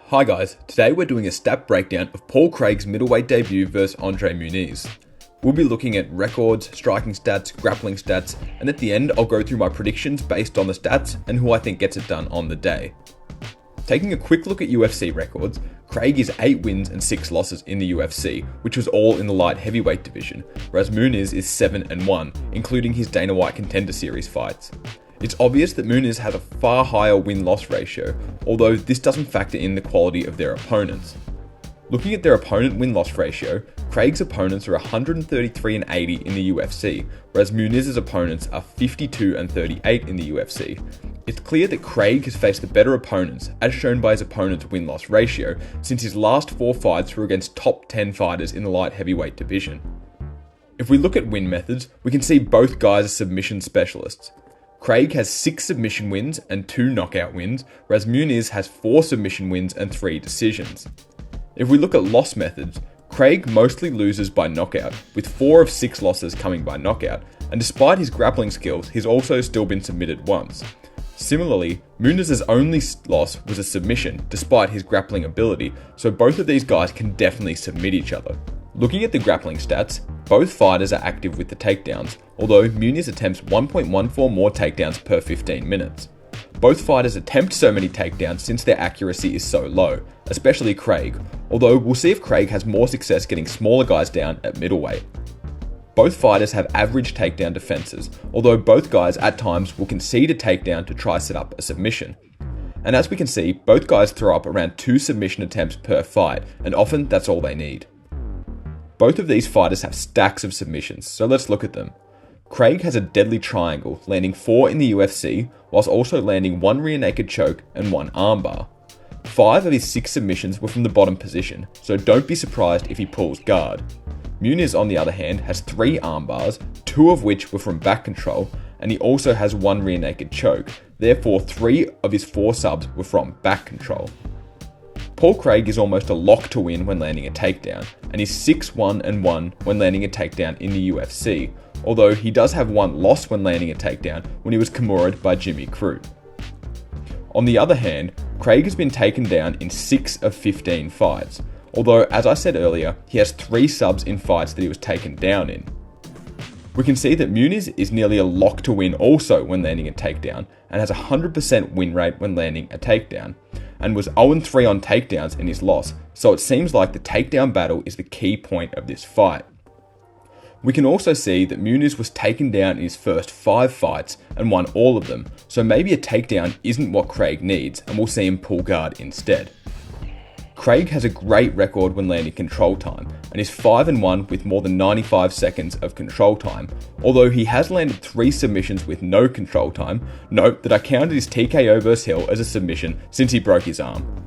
Hi guys, today we're doing a stat breakdown of Paul Craig's middleweight debut versus Andre Muniz. We'll be looking at records, striking stats, grappling stats, and at the end I'll go through my predictions based on the stats and who I think gets it done on the day. Taking a quick look at UFC records, Craig is 8 wins and 6 losses in the UFC, which was all in the light heavyweight division, whereas Muniz is 7-1, including his Dana White Contender Series fights. It's obvious that Muniz has a far higher win-loss ratio, although this doesn't factor in the quality of their opponents. Looking at their opponent win-loss ratio, Craig's opponents are 133-80 in the UFC, whereas Muniz's opponents are 52-38 in the UFC. It's clear that Craig has faced the better opponents, as shown by his opponent's win-loss ratio, since his last 4 fights were against top 10 fighters in the light heavyweight division. If we look at win methods, we can see both guys are submission specialists. Craig has 6 submission wins and 2 knockout wins, whereas Muniz has 4 submission wins and 3 decisions. If we look at loss methods, Craig mostly loses by knockout, with 4 of 6 losses coming by knockout, and despite his grappling skills, he's also still been submitted once. Similarly, Muniz's only loss was a submission, despite his grappling ability, so both of these guys can definitely submit each other. Looking at the grappling stats, both fighters are active with the takedowns, although Muniz attempts 1.14 more takedowns per 15 minutes. Both fighters attempt so many takedowns since their accuracy is so low, especially Craig, although we'll see if Craig has more success getting smaller guys down at middleweight. Both fighters have average takedown defenses, although both guys at times will concede a takedown to try set up a submission. And as we can see, both guys throw up around 2 submission attempts per fight, and often that's all they need. Both of these fighters have stacks of submissions, so let's look at them. Craig has a deadly triangle, landing 4 in the UFC, whilst also landing 1 rear naked choke and 1 armbar. 5 of his 6 submissions were from the bottom position, so don't be surprised if he pulls guard. Muniz, on the other hand, has 3 armbars, 2 of which were from back control, and he also has 1 rear naked choke, therefore 3 of his 4 subs were from back control. Paul Craig is almost a lock to win when landing a takedown, and he's 6-1-1 when landing a takedown in the UFC, although he does have 1 loss when landing a takedown when he was Kimura'd by Jimmy Crute. On the other hand, Craig has been taken down in 6 of 15 fights, although as I said earlier, he has 3 subs in fights that he was taken down in. We can see that Muniz is nearly a lock to win also when landing a takedown, and has a 100% win rate when landing a takedown, and was 0-3 on takedowns in his loss, so it seems like the takedown battle is the key point of this fight. We can also see that Muniz was taken down in his first 5 fights and won all of them, so maybe a takedown isn't what Craig needs, and we'll see him pull guard instead. Craig has a great record when landing control time, and is 5-1 with more than 95 seconds of control time, although he has landed 3 submissions with no control time. Note that I counted his TKO vs Hill as a submission since he broke his arm.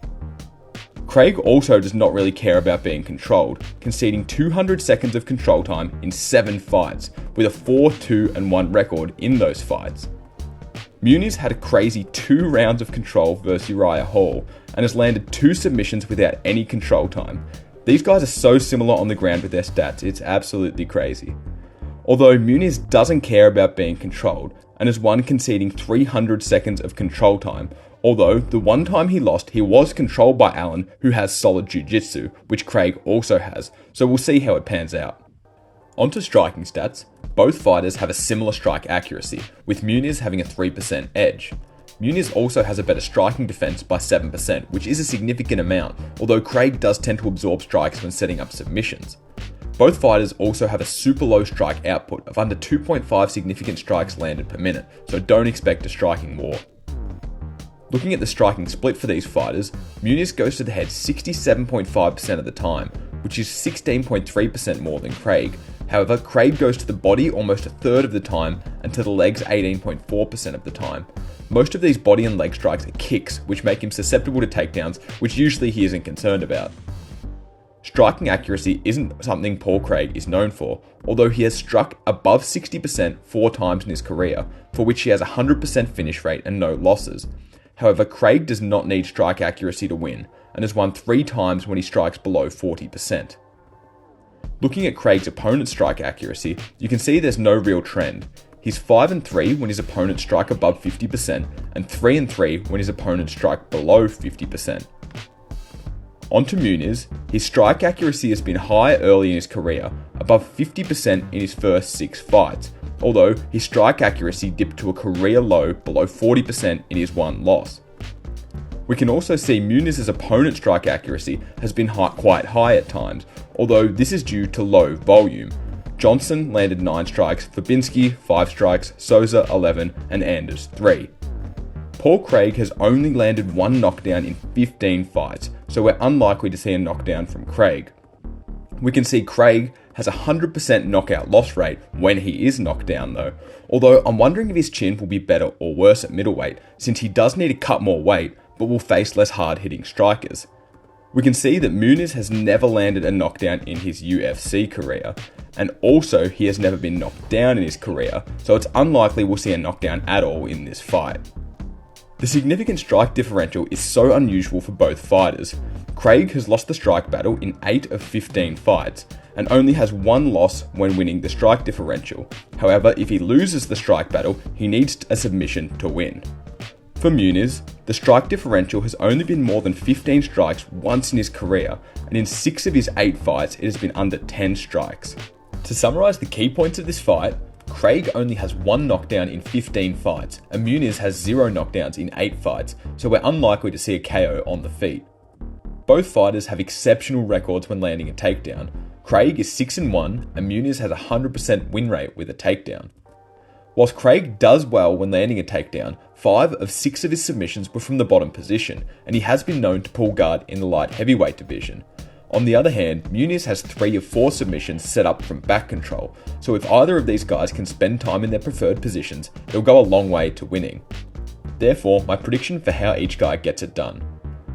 Craig also does not really care about being controlled, conceding 200 seconds of control time in 7 fights, with a 4-2-1 record in those fights. Muniz had a crazy 2 rounds of control versus Uriah Hall, and has landed 2 submissions without any control time. These guys are so similar on the ground with their stats, it's absolutely crazy. Although Muniz doesn't care about being controlled, and has won conceding 300 seconds of control time, although the one time he lost, he was controlled by Allen, who has solid jiu-jitsu, which Craig also has, so we'll see how it pans out. Onto striking stats, both fighters have a similar strike accuracy, with Muniz having a 3% edge. Muniz also has a better striking defense by 7%, which is a significant amount, although Craig does tend to absorb strikes when setting up submissions. Both fighters also have a super low strike output of under 2.5 significant strikes landed per minute, so don't expect a striking war. Looking at the striking split for these fighters, Muniz goes to the head 67.5% of the time, which is 16.3% more than Craig. However, Craig goes to the body almost a third of the time and to the legs 18.4% of the time. Most of these body and leg strikes are kicks, which make him susceptible to takedowns, which usually he isn't concerned about. Striking accuracy isn't something Paul Craig is known for, although he has struck above 60% 4 times in his career, for which he has a 100% finish rate and no losses. However, Craig does not need strike accuracy to win, and has won 3 times when he strikes below 40%. Looking at Craig's opponent's strike accuracy, you can see there's no real trend. He's 5-3 when his opponents strike above 50%, and 3-3 when his opponents strike below 50%. On to Muniz. His strike accuracy has been high early in his career, above 50% in his first 6 fights, although his strike accuracy dipped to a career low below 40% in his one loss. We can also see Muniz's opponent strike accuracy has been quite high at times, although this is due to low volume. Johnson landed 9 strikes, Fabinski 5 strikes, Souza 11, and Anders 3. Paul Craig has only landed 1 knockdown in 15 fights, so we're unlikely to see a knockdown from Craig. We can see Craig has a 100% knockout loss rate when he is knocked down though, although I'm wondering if his chin will be better or worse at middleweight, since he does need to cut more weight, but will face less hard-hitting strikers. We can see that Muniz has never landed a knockdown in his UFC career, and also he has never been knocked down in his career, so it's unlikely we'll see a knockdown at all in this fight. The significant strike differential is so unusual for both fighters. Craig has lost the strike battle in 8 of 15 fights, and only has 1 loss when winning the strike differential. However, if he loses the strike battle, he needs a submission to win. For Muniz, the strike differential has only been more than 15 strikes once in his career, and in 6 of his 8 fights it has been under 10 strikes. To summarise the key points of this fight, Craig only has 1 knockdown in 15 fights, and Muniz has 0 knockdowns in 8 fights, so we're unlikely to see a KO on the feet. Both fighters have exceptional records when landing a takedown. Craig is 6-1, and Muniz has a 100% win rate with a takedown. Whilst Craig does well when landing a takedown, 5 of 6 of his submissions were from the bottom position, and he has been known to pull guard in the light heavyweight division. On the other hand, Muniz has 3 of 4 submissions set up from back control, so if either of these guys can spend time in their preferred positions, it'll go a long way to winning. Therefore, my prediction for how each guy gets it done.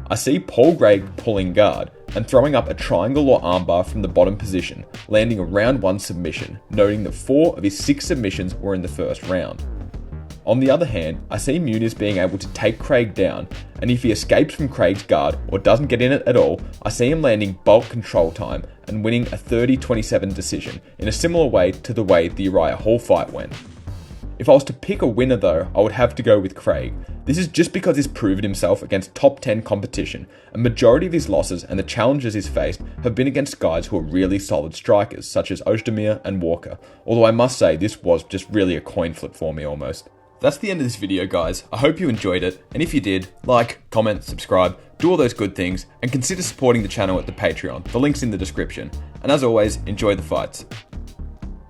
I see Paul Craig pulling guard and throwing up a triangle or armbar from the bottom position, landing a round 1 submission, noting that 4 of his 6 submissions were in the first round. On the other hand, I see Muniz being able to take Craig down, and if he escapes from Craig's guard or doesn't get in it at all, I see him landing bulk control time and winning a 30-27 decision in a similar way to the way the Uriah Hall fight went. If I was to pick a winner though, I would have to go with Craig. This is just because he's proven himself against top 10 competition. A majority of his losses and the challenges he's faced have been against guys who are really solid strikers, such as Ozdemir and Walker, although I must say this was just really a coin flip for me almost. That's the end of this video, guys. I hope you enjoyed it, and if you did, like, comment, subscribe, do all those good things, and consider supporting the channel at the Patreon. The link's in the description. And as always, enjoy the fights.